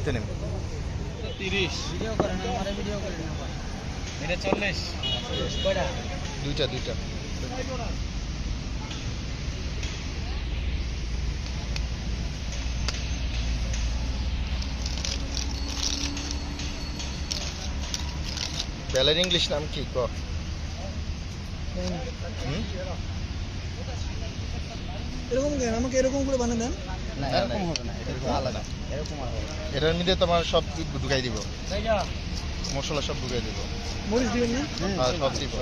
করতে নেব 30 ভিডিও করে না আমারে ভিডিও করে না এটা 40 কয়টা দুইটা বেলের ইংলিশ নাম কি ক এরকম কেন আমাকে এরকম করে বানিয়ে দেন না এরকম হবে না এটা আলাদা এরকম হবে এটার মধ্যে তোমার সব ঢুকাই দিব মশলা সব ঢুকাই দিব মরিচ দিবেন না হ্যাঁ সব দিব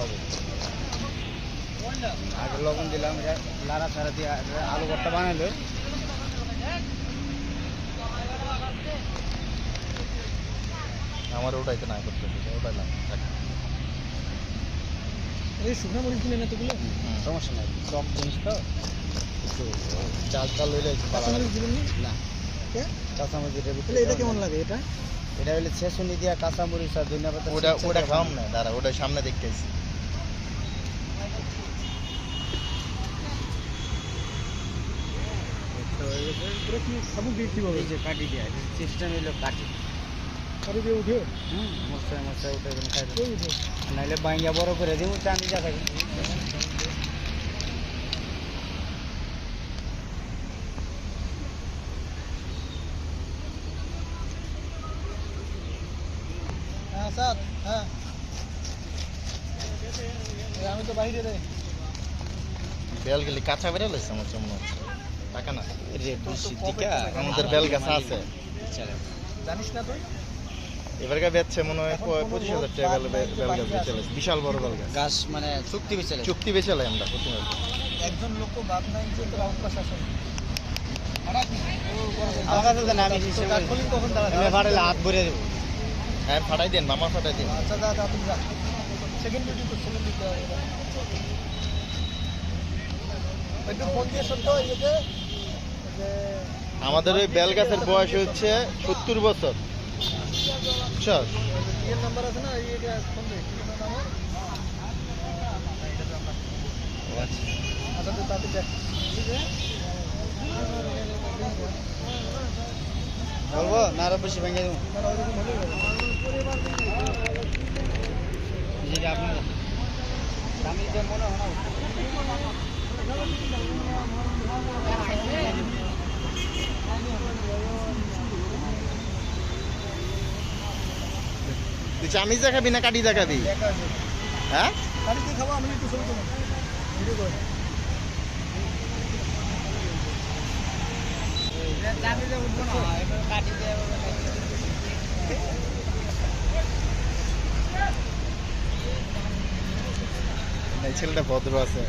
আগে লবণ দিলাম এটা লাড়া ছাড়া দিয়ে আলু ভর্তা বানালো আমার ওটাইতে না করতে ওটাই না এই শুকনো মরিচ দিলেন এতগুলো সমস্যা নাই সব জিনিস তো একটু চাল হইলে কাঁচা মরিচ দিবেন না কাঁচা মরিচ এটা কেমন লাগে এটা হলে ছেঁচুনি দিয়া কাঁচা মরিচ আর ধনিয়া পাতা ওটা খাওয়াম না দাঁড়া ওটা সামনে দেখতেছি কাটি দিয়া সিস্টেম হইলো কাটি দিয়ে উঠে মশলা উঠে নাইলে বাইঙ্গা বড় করে দিব চাঁদি যা থাকে হ্যাঁ স্যার হ্যাঁ আমি তো বাইরে রে বেল গেলে কাঁচা বেড়ে লাগছে আমার মনে হচ্ছে টাকা না রে টিকা আমাদের বেল গাছ আছে জানিস না তুই এবারকার বেচছে মনে হয় 25,000 টাকা বেল গাছ বেচে বিশাল বড় বেল গাছ গাছ মানে চুক্তি বেচে আমরা প্রতিদিন একজন লোক বাদ নাই যে তোর অবকাশ আছে আমার কাছে দেন আমি তখন ফাটাইলে হাত ভরে দেবো হ্যাঁ ফাটাই দেন মামা ফাটাই দিন আচ্ছা যা তুমি যা সেকেন্ড ডিউটি তো সেকেন্ড ডিউটি একটু ফোন দিয়ে শুনতো ইয়েতে যে আমাদের ওই বেল গাছের বয়স হচ্ছে 70 বছর চল এর নাম্বার আছে না এই ফোন দে কি নাম্বার আচ্ছা তো তাতে দেখ বলবো না আরো বেশি ভেঙে দেবো যেটা আপনি আমি যে মনে হয় তুই চামিচ দেখাবি না কাটি দেখাবি হ্যাঁ কাটি খাবো আমি একটু ছবি তুলো ভিডিও করে ছেলেটা ভদ্র আছে